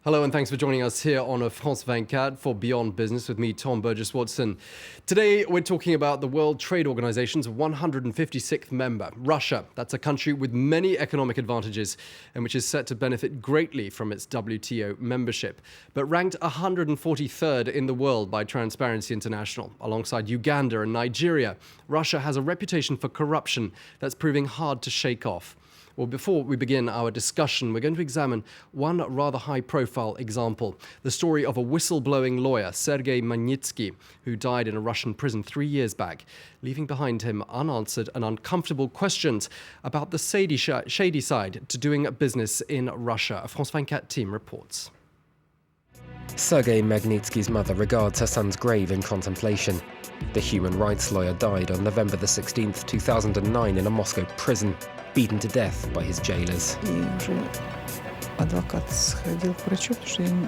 Hello and thanks for joining us here on France 24 for Beyond Business with me, Tom Burgess-Watson. Today we're talking about the World Trade Organization's 156th member, Russia. That's a country with many economic advantages and which is set to benefit greatly from its WTO membership, but ranked 143rd in the world by Transparency International. Alongside Uganda and Nigeria, Russia has a reputation for corruption that's proving hard to shake off. Well, before we begin our discussion, we're going to examine one rather high-profile example, the story of a whistleblowing lawyer, Sergei Magnitsky, who died in a Russian prison 3 years back, leaving behind him unanswered and uncomfortable questions about the shady side to doing business in Russia. A France 24 team reports. Sergei Magnitsky's mother regards her son's grave in contemplation. The human rights lawyer died on November the 16th, 2009 in a Moscow prison, beaten to death by his jailers. The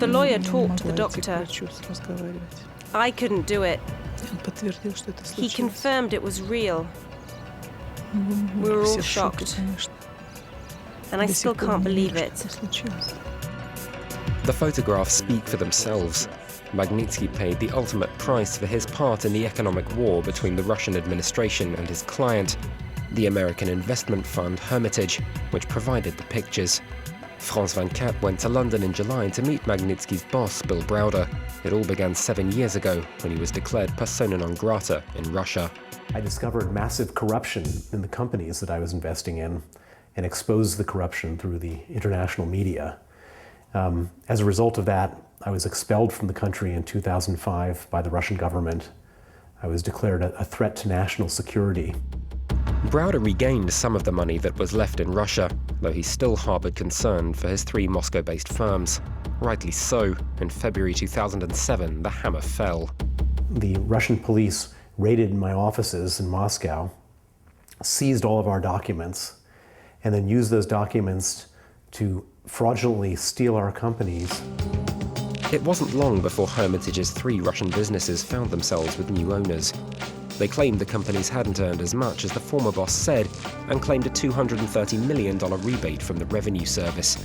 lawyer talked to the doctor. I couldn't do it. He confirmed it was real. We were all shocked. And I still can't believe it. The photographs speak for themselves. Magnitsky paid the ultimate price for his part in the economic war between the Russian administration and his client, the American investment fund Hermitage, which provided the pictures. France 24 went to London in July to meet Magnitsky's boss, Bill Browder. It all began 7 years ago when he was declared persona non grata in Russia. I discovered massive corruption in the companies that I was investing in and exposed the corruption through the international media. As a result of that, I was expelled from the country in 2005 by the Russian government. I was declared a threat to national security. Browder regained some of the money that was left in Russia, though he still harbored concern for his 3 Moscow-based firms. Rightly so. In February 2007, the hammer fell. The Russian police raided my offices in Moscow, seized all of our documents, and then used those documents to fraudulently steal our companies. It wasn't long before Hermitage's 3 Russian businesses found themselves with new owners. They claimed the companies hadn't earned as much as the former boss said and claimed a $230 million rebate from the revenue service.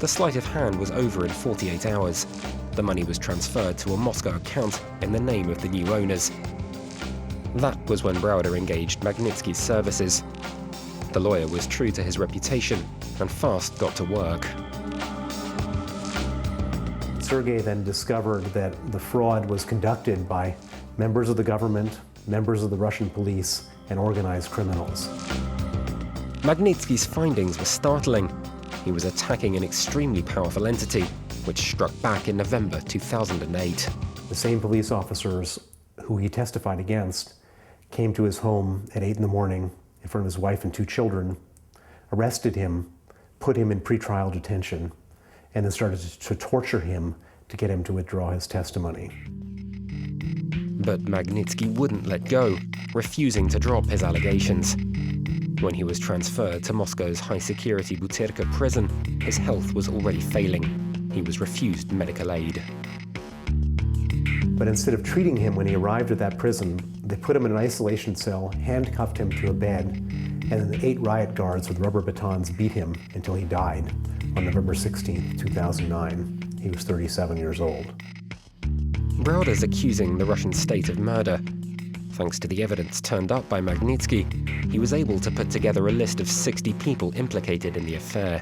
The sleight of hand was over in 48 hours. The money was transferred to a Moscow account in the name of the new owners. That was when Browder engaged Magnitsky's services. The lawyer was true to his reputation and fast got to work. Sergei then discovered that the fraud was conducted by members of the government, members of the Russian police, and organized criminals. Magnitsky's findings were startling. He was attacking an extremely powerful entity, which struck back in November 2008. The same police officers who he testified against came to his home at 8 in the morning in front of his wife and 2 children, arrested him, put him in pretrial detention, and then started to torture him to get him to withdraw his testimony. But Magnitsky wouldn't let go, refusing to drop his allegations. When he was transferred to Moscow's high-security Butyrka prison, his health was already failing. He was refused medical aid. But instead of treating him when he arrived at that prison, they put him in an isolation cell, handcuffed him to a bed, and then 8 riot guards with rubber batons beat him until he died on November 16, 2009. He was 37 years old. Browder's accusing the Russian state of murder. Thanks to the evidence turned up by Magnitsky, he was able to put together a list of 60 people implicated in the affair.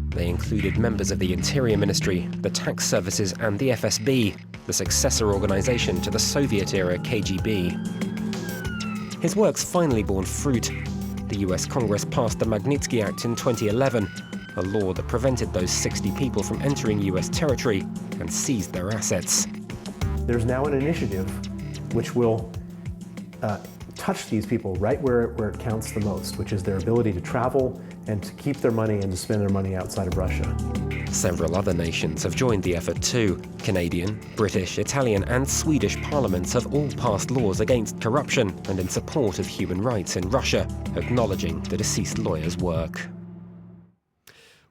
They included members of the Interior Ministry, the tax services, and the FSB, the successor organization to the Soviet-era KGB. His work's finally borne fruit. The US Congress passed the Magnitsky Act in 2011, a law that prevented those 60 people from entering US territory and seized their assets. There's now an initiative which will touch these people right where it counts the most, which is their ability to travel and to keep their money and to spend their money outside of Russia. Several other nations have joined the effort too. Canadian, British, Italian and Swedish parliaments have all passed laws against corruption and in support of human rights in Russia, acknowledging the deceased lawyer's work.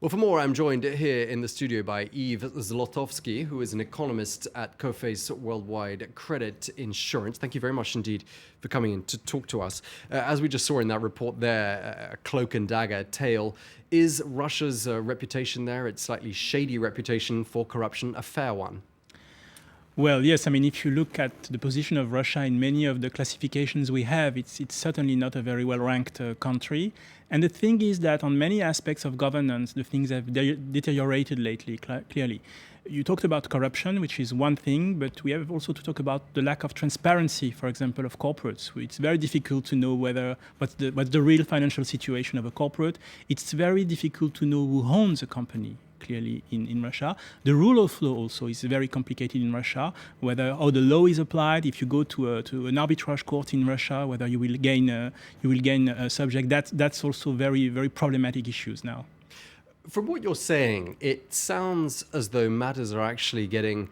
Well, for more, I'm joined here in the studio by Eva Lotoffski, who is an economist at Coface Worldwide Credit Insurance. Thank you very much indeed for coming in to talk to us. As we just saw in that report there, a cloak and dagger tale. Is Russia's reputation there, its slightly shady reputation for corruption, a fair one? Well, yes. I mean, if you look at the position of Russia in many of the classifications we have, it's certainly not a very well-ranked country. And the thing is that on many aspects of governance, the things have deteriorated lately, clearly. You talked about corruption, which is one thing, but we have also to talk about the lack of transparency, for example, of corporates. It's very difficult to know what's the real financial situation of a corporate. It's very difficult to know who owns a company. Clearly in Russia. The rule of law also is very complicated in Russia, how the law is applied. If you go to an arbitrage court in Russia, whether you will gain a subject, that's also very, very problematic issues now. From what you're saying, it sounds as though matters are actually getting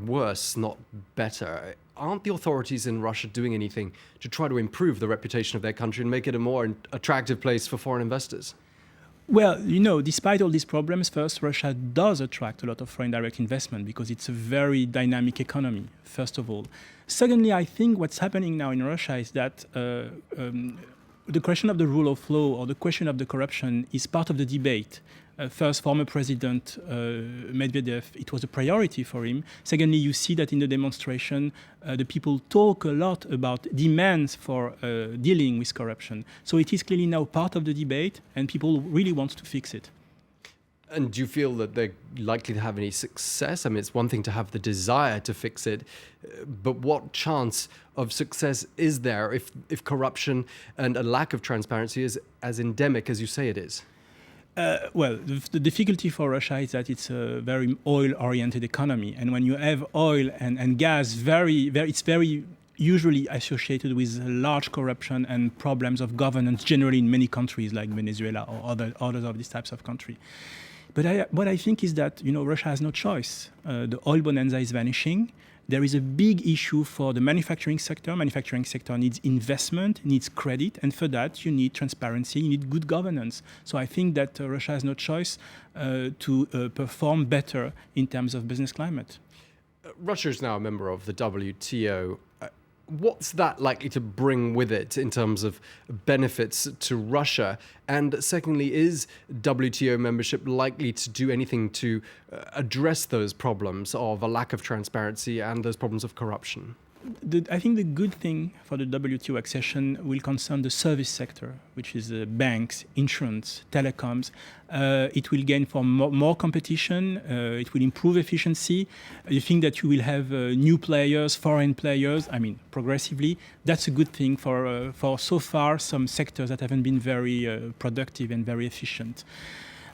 worse, not better. Aren't the authorities in Russia doing anything to try to improve the reputation of their country and make it a more attractive place for foreign investors? Well, despite all these problems, first, Russia does attract a lot of foreign direct investment because it's a very dynamic economy, first of all. Secondly, I think what's happening now in Russia is that the question of the rule of law or the question of the corruption is part of the debate. First, former President Medvedev, it was a priority for him. Secondly, you see that in the demonstration, the people talk a lot about demands for dealing with corruption. So it is clearly now part of the debate, and people really want to fix it. And do you feel that they're likely to have any success? I mean, it's one thing to have the desire to fix it, but what chance of success is there if corruption and a lack of transparency is as endemic as you say it is? Well, the difficulty for Russia is that it's a very oil-oriented economy. And when you have oil and gas, it's very usually associated with large corruption and problems of governance generally in many countries like Venezuela or others of these types of countries. But what I think is that, Russia has no choice. The oil bonanza is vanishing. There is a big issue for the manufacturing sector. Manufacturing sector needs investment, needs credit, and for that you need transparency, you need good governance. So I think that Russia has no choice to perform better in terms of business climate. Russia is now a member of the WTO. What's that likely to bring with it in terms of benefits to Russia? And secondly, is WTO membership likely to do anything to address those problems of a lack of transparency and those problems of corruption? I think the good thing for the WTO accession will concern the service sector, which is banks, insurance, telecoms. It will gain for more competition. It will improve efficiency. You think that you will have new players, foreign players, progressively. That's a good thing for so far some sectors that haven't been very productive and very efficient.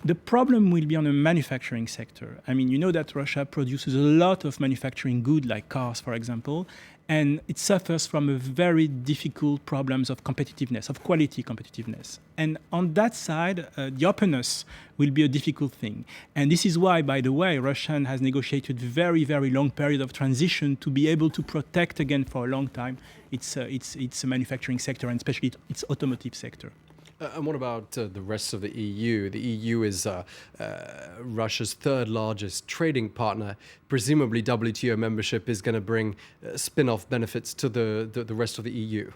The problem will be on the manufacturing sector. That Russia produces a lot of manufacturing goods, like cars, for example, and it suffers from a very difficult problems of competitiveness, of quality competitiveness. And on that side, the openness will be a difficult thing. And this is why, by the way, Russia has negotiated very, very long period of transition to be able to protect again for a long time its manufacturing sector, and especially its automotive sector. And what about the rest of the EU? The EU is Russia's third largest trading partner. Presumably WTO membership is going to bring spin-off benefits to the rest of the EU.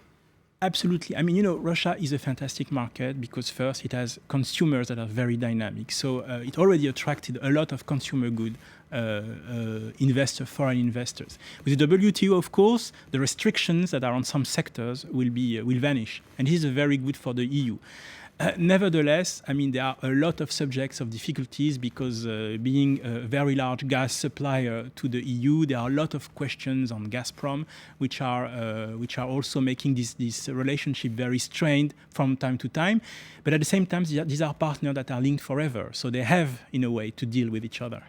Absolutely. Russia is a fantastic market because first it has consumers that are very dynamic. So it already attracted a lot of consumer good foreign investors. With the WTO, of course, the restrictions that are on some sectors will vanish, and this is very good for the EU. Nevertheless, there are a lot of subjects of difficulties because being a very large gas supplier to the EU, there are a lot of questions on Gazprom, which are also making this relationship very strained from time to time. But at the same time, these are partners that are linked forever, so they have, in a way, to deal with each other.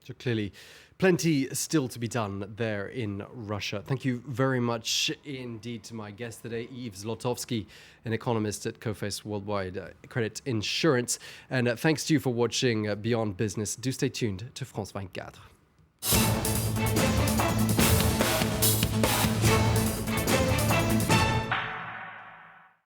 So clearly, plenty still to be done there in Russia. Thank you very much indeed to my guest today, Eva Lotoffski, an economist at Coface Worldwide Credit Insurance. And thanks to you for watching Beyond Business. Do stay tuned to France 24.